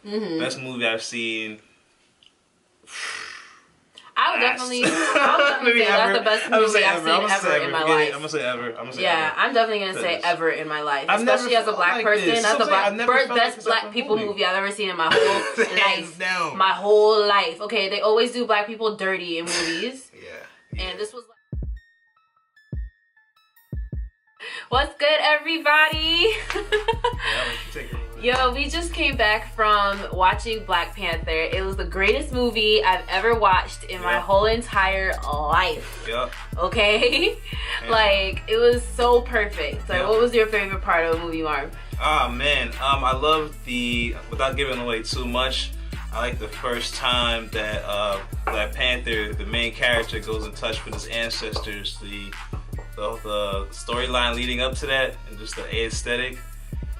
Best movie I've seen. I would definitely say that's the best movie I've seen ever in my life. I'm gonna say ever. Yeah, I'm definitely gonna say ever in my life, especially as a black person. That's the best black people movie I've ever seen in my whole life. My whole life. Okay, they always do black people dirty in movies. Yeah. And this was like, what's good, everybody? Yo, we just came back from watching Black Panther. It was the greatest movie I've ever watched in my whole entire life. Okay? Like, it was so perfect. Like, what was your favorite part of the movie, Marv? Ah, man. I love without giving away too much, I like the first time that Black Panther, the main character, goes in touch with his ancestors. The storyline leading up to that, and just the aesthetic.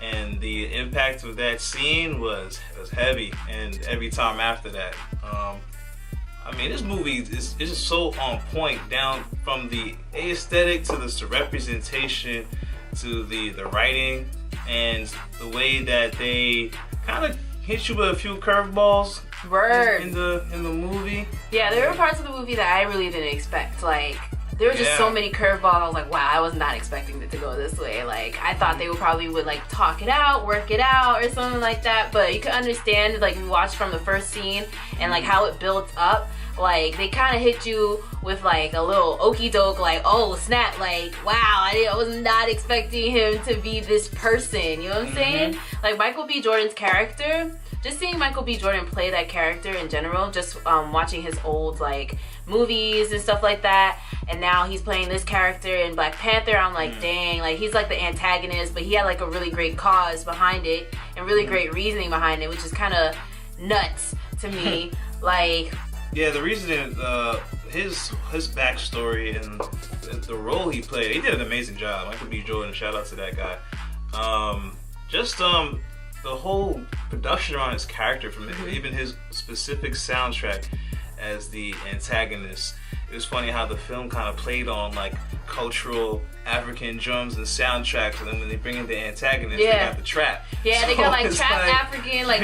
And the impact of that scene was heavy, and every time after that. I mean, this movie is just so on point, down from the aesthetic to the representation to the writing, and the way that they kind of hit you with a few curveballs in the movie. Yeah, there were parts of the movie that I really didn't expect. Like, there were just so many curveballs. I was like, wow, I was not expecting it to go this way. Like, I thought they would like talk it out, work it out, or something like that. But you can understand, like, we watched from the first scene and like how it builds up. Like, they kind of hit you with like a little okie doke, like, oh snap, like, wow, I was not expecting him to be this person. You know what I'm saying? Like, Michael B. Jordan's character. Just seeing Michael B. Jordan play that character in general, just watching his old like movies and stuff like that, and now he's playing this character in Black Panther, I'm like, dang, like, he's like the antagonist, but he had like a really great cause behind it and really great reasoning behind it, which is kind of nuts to me. Like, yeah, the reasoning, his backstory and the role he played, he did an amazing job. Michael B. Jordan, shout out to that guy. The whole production around his character, from even his specific soundtrack as the antagonist. It was funny how the film kind of played on like cultural African drums and soundtracks, and then when they bring in the antagonist, they got the trap. Yeah, so they got like trap African, like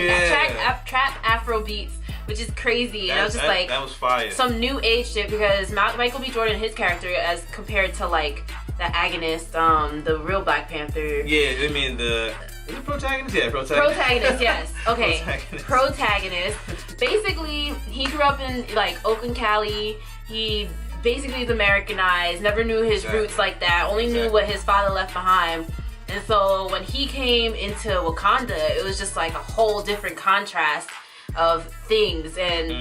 trap Afro beats, which is crazy. And I was just like, that was fire. Some new age shit, because Michael B. Jordan, his character, as compared to like the agonist, the real Black Panther. Yeah, I mean is it protagonist? Yeah, protagonist, yes. Okay. Protagonist. Basically, he grew up in like Oakland, Cali. He basically is Americanized, never knew his roots like that, only knew what his father left behind. And so when he came into Wakanda, it was just like a whole different contrast of things, and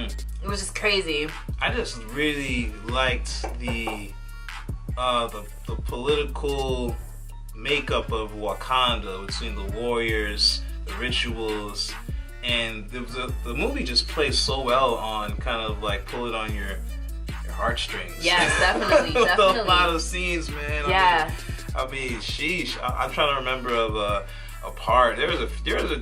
it was just crazy. I just really liked the political makeup of Wakanda, between the warriors, the rituals, and the movie just plays so well on kind of like pull it on your heartstrings. Yes, definitely. Definitely. A lot of scenes, man. Yeah. I mean, sheesh. I'm trying to remember of a part. There was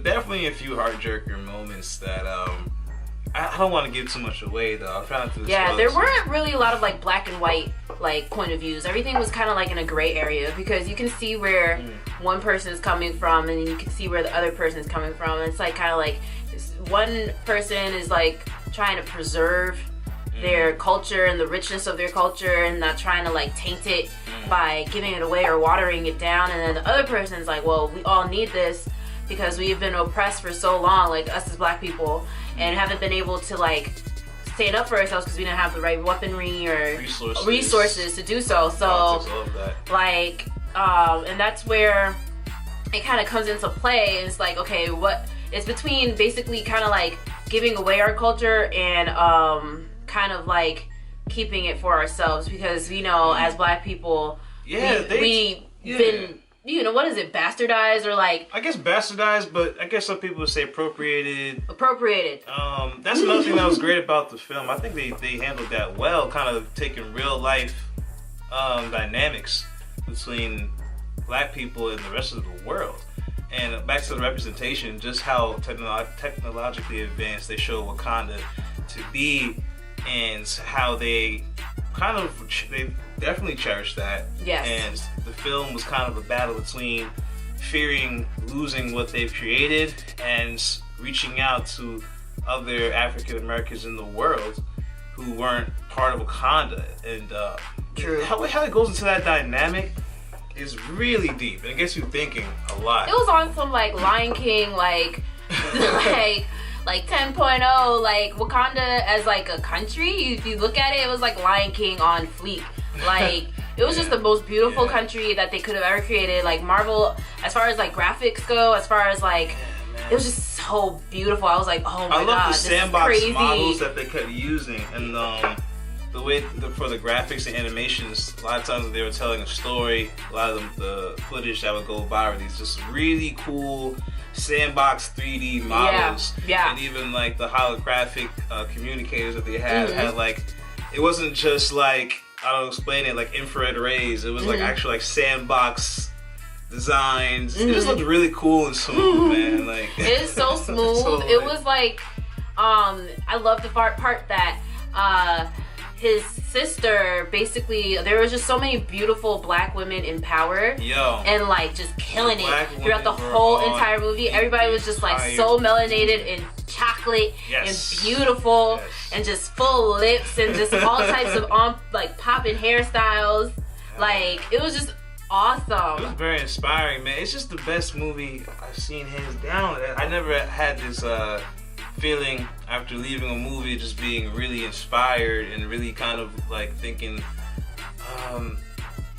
definitely a few heartjerker moments that I don't want to give too much away, though. I'm trying to. Yeah, there weren't really a lot of like black and white like point of views. Everything was kind of like in a gray area, because you can see where one person is coming from, and then you can see where the other person is coming from. And it's like kind of like one person is like trying to preserve their culture and the richness of their culture, and not trying to like taint it by giving it away or watering it down. And then the other person's like, well, we all need this because we've been oppressed for so long, like us as black people, and haven't been able to like stand up for ourselves because we didn't have the right weaponry or resources to do so. So like, and that's where it kind of comes into play. It's like, okay, what it's between basically kind of like giving away our culture and kind of like keeping it for ourselves, because you know, as black people, we've been, you know, what is it, bastardized, or like, I guess bastardized, but I guess some people would say appropriated. That's another thing that was great about the film. I think they handled that well, kind of taking real life dynamics between black people and the rest of the world. And back to the representation, just how technologically advanced they show Wakanda to be, and how they definitely cherish that. Yes. And the film was kind of a battle between fearing losing what they've created and reaching out to other African Americans in the world who weren't part of Wakanda, and True. how it goes into that dynamic is really deep, and it gets you thinking a lot. It was on some like Lion King, like 10.0, like Wakanda as like a country. If you look at it, it was like Lion King on fleek. Like it was just the most beautiful country that they could have ever created. Like Marvel, as far as like graphics go, as far as like it was just so beautiful. I was like, oh my god, I love the this sandbox is crazy. models that they kept using, and the way for the graphics and animations. A lot of times when they were telling a story, a lot of the footage that would go viral, these just really cool sandbox 3D models, and even like the holographic communicators that they had like, it wasn't just like, I don't explain it, like infrared rays. It was like actual like sandbox designs. It just looked really cool and smooth, man. Like it is so smooth. Totally. It was like, I love the part that his sister, basically, there was just so many beautiful black women in power, and like just killing it throughout the whole entire movie. Everybody was just like so melanated and chocolate and beautiful and just full lips and just all types of like popping hairstyles. Like it was just awesome. It was very inspiring, man. It's just the best movie I've seen hands down. I never had this feeling after leaving a movie just being really inspired and really kind of like thinking,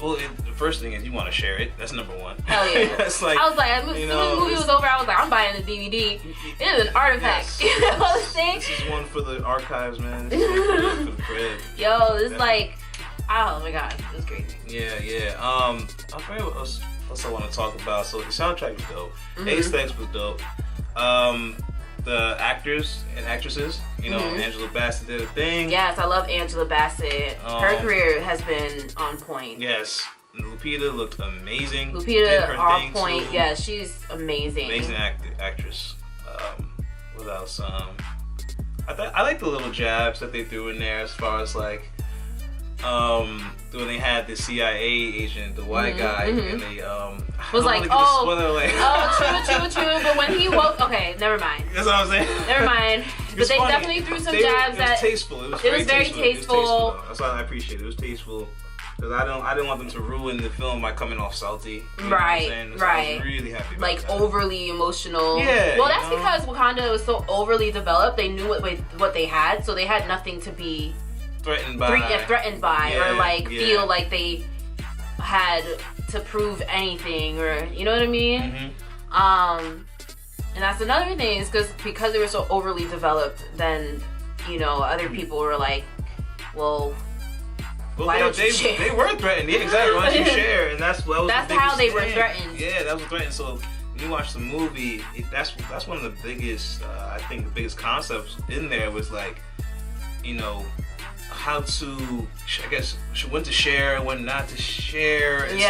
well, the first thing is you want to share it. That's number one. Hell yeah. It's like, I was like, as soon as the movie was over, I was like, I'm buying the DVD. It is an artifact. You know what I'm saying? This is one for the archives, man. This is one for the bread. Yo, this like, oh my god, it was crazy. Yeah. I forget what else I want to talk about. So the soundtrack was dope. The aesthetics was dope. The actors and actresses, you know, Angela Bassett did a thing. Yes, I love Angela Bassett. Her career has been on point. Yes. Lupita looked amazing. Lupita on point. Too. Yeah, she's amazing. Amazing actress. What else? I like the little jabs that they threw in there as far as like, when they had the CIA agent, the white guy, and they was like, true. But when he woke, okay, never mind. That's what I'm saying. Never mind. But they definitely threw some jabs that. It was tasteful. It was very tasteful. That's what I appreciate. It was tasteful. Because I didn't want them to ruin the film by coming off salty. You know right. I was really happy about that. Overly emotional. Yeah. Well, that's because Wakanda was so overly developed. They knew what they had, so they had nothing to be threatened by, or like feel like they had to prove anything, or you know what I mean. And that's another thing is because they were so overly developed, then you know other people were like, well, why don't you share? They were threatened. Yeah, exactly. Why don't you share? And that's how they were threatened. Yeah, that was threatened. So when you watch the movie, that's one of the biggest, I think the biggest concepts in there was like, you know, how to, I guess, when to share, when not to share. It's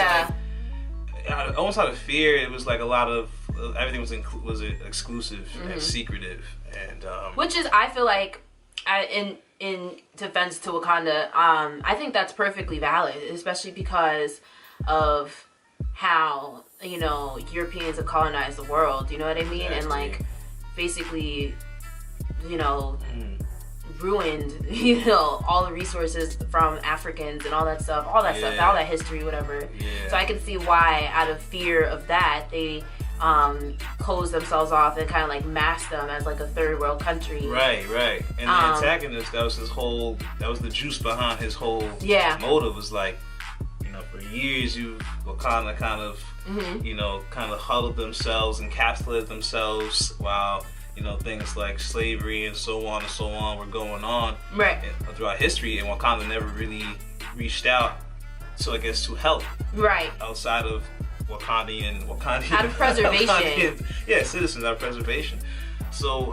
like, almost out of fear. It was like a lot of everything was exclusive and secretive, and which is, I feel like, in defense to Wakanda, I think that's perfectly valid, especially because of how, you know, Europeans have colonized the world, you know what I mean? Exactly. And like basically, you know, ruined, you know, all the resources from Africans and all that stuff, all that history, whatever. So I can see why, out of fear of that, they close themselves off and kind of like mask them as like a third world country. Right. And the antagonist, that was the juice behind his whole motive, was like, you know, for years Wakanda kind of, you know, kind of huddled themselves, encapsulated themselves while, you know, things like slavery and so on were going on throughout history, and Wakanda never really reached out to, I guess, to help. Outside of Wakandian out of preservation. Citizens out of preservation. So,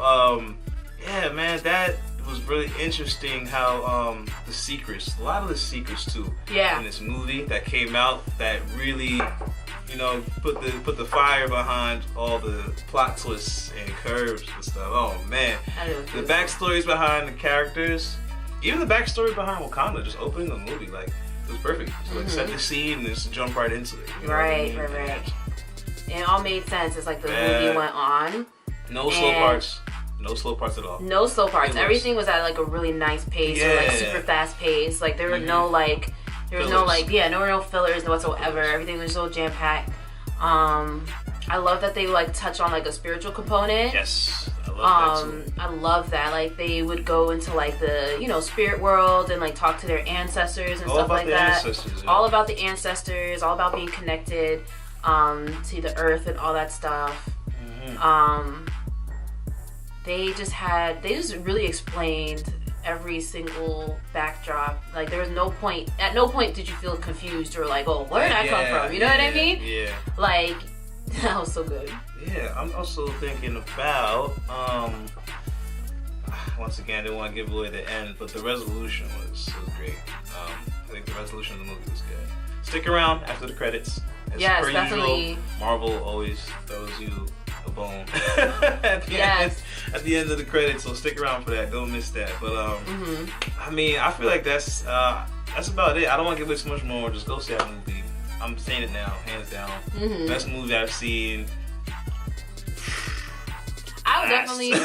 man, that was really interesting how a lot of the secrets too in this movie that came out that really, you know, put the fire behind all the plot twists and curves and stuff. Oh man, the backstories behind the characters, even the backstory behind Wakanda, just opening the movie, like, it was perfect. So like set the scene and just jump right into it. You know right. And it all made sense as like the movie went on. No slow parts. No slow parts at all. No slow parts. Everything was at like a really nice pace, or like super fast pace. Like there were no like, there was no like, there were no fillers whatsoever. Everything was so jam packed. I love that they like touch on like a spiritual component. Yes, I love that too. I love that. Like they would go into like the spirit world and like talk to their ancestors and stuff like that. All about the ancestors. All about being connected to the earth and all that stuff. They just really explained every single backdrop. Like there was at no point did you feel confused or like, oh, where did I come from? You know what I mean? Yeah. Like that was so good. Yeah, I'm also thinking about once again, I didn't want to give away the end, but the resolution was great. I think the resolution of the movie was good. Stick around after the credits. Yes, per definitely. Usual, Marvel always throws you a bone at the end of the credits, so stick around for that. Don't miss that. But I mean, I feel like that's about it. I don't want to give away too much more. Just go see that movie. I'm saying it now, hands down. Best movie I've seen. I would definitely say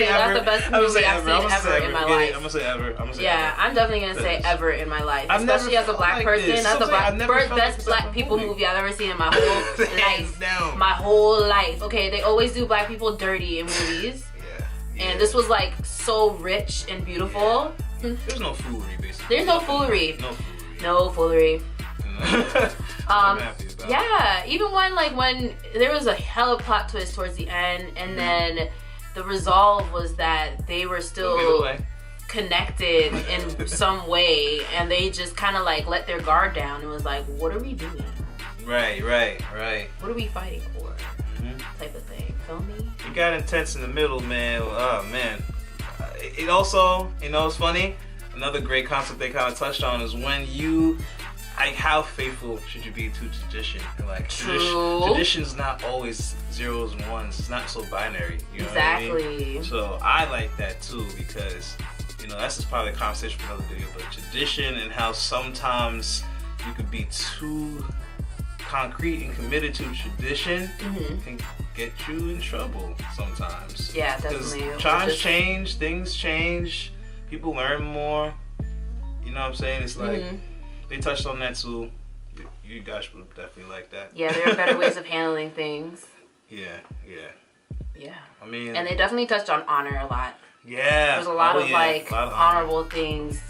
that's the best movie I've seen ever in my life. I'm gonna say ever. I'm definitely gonna say ever in my life. Especially as a black person. That's the best black people movie I've ever seen in my whole life. My whole life. Okay, they always do black people dirty in movies. And this was like so rich and beautiful. There's no foolery, basically. There's no foolery. No foolery. Even when there was a hella plot twist towards the end, and then the resolve was that they were still connected in some way, and they just kind of like let their guard down and was like, what are we doing? Right. What are we fighting for? Type of thing. Feel me? It got intense in the middle, man. Oh man. It also, it's funny. Another great concept they kind of touched on is when you. Like, how faithful should you be to tradition? And like, tradition's not always zeros and ones. It's not so binary. You know what I mean? So I like that too, because that's just probably a conversation for another video. But tradition and how sometimes you could be too concrete and committed to tradition can get you in trouble sometimes. Yeah, definitely. Because times change, things change, people learn more. You know what I'm saying? It's like. They touched on that too. You guys would definitely like that. Yeah, there are better ways of handling things. Yeah. I mean, and they definitely touched on honor a lot. Yeah. There's a lot of honorable things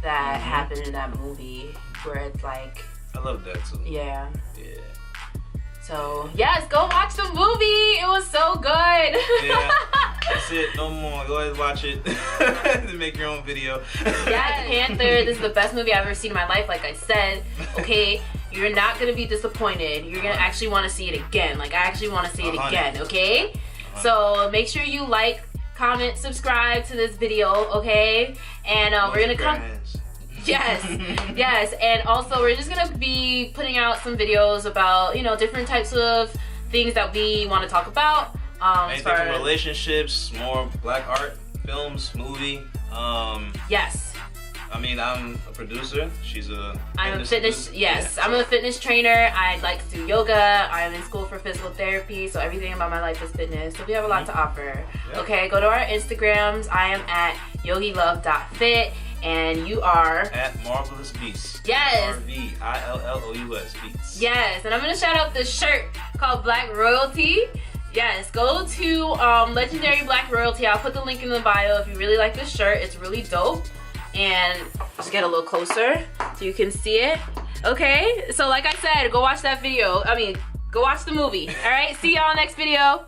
that happen in that movie where it's like. I love that too. Yeah. So yes, go watch the movie. It was so good. Yeah. That's it. No more. Go ahead and watch it. Make your own video. Yeah, Panther. This is the best movie I've ever seen in my life. Like I said, okay, you're not gonna be disappointed. You're gonna actually want to see it again. Like I actually want to see it again. Okay. So make sure you like, comment, subscribe to this video. Okay. And we're gonna come. Yes, and also we're just gonna be putting out some videos about different types of things that we want to talk about. Anything from relationships, more black art, films, movie. Yes. I mean, I'm a producer. I'm a fitness. Yes, I'm a fitness trainer. I like to do yoga. I'm in school for physical therapy, so everything about my life is fitness. So we have a lot to offer. Yep. Okay, go to our Instagrams. I am at yogilove.fit. And you are at Marvelous Beats. Yes. RVILLOUS Beats. Yes, and I'm gonna shout out this shirt called Black Royalty. Yes, go to Legendary Black Royalty. I'll put the link in the bio if you really like this shirt. It's really dope. And just get a little closer so you can see it. Okay, so like I said, go watch that video. Go watch the movie. All right, see y'all next video.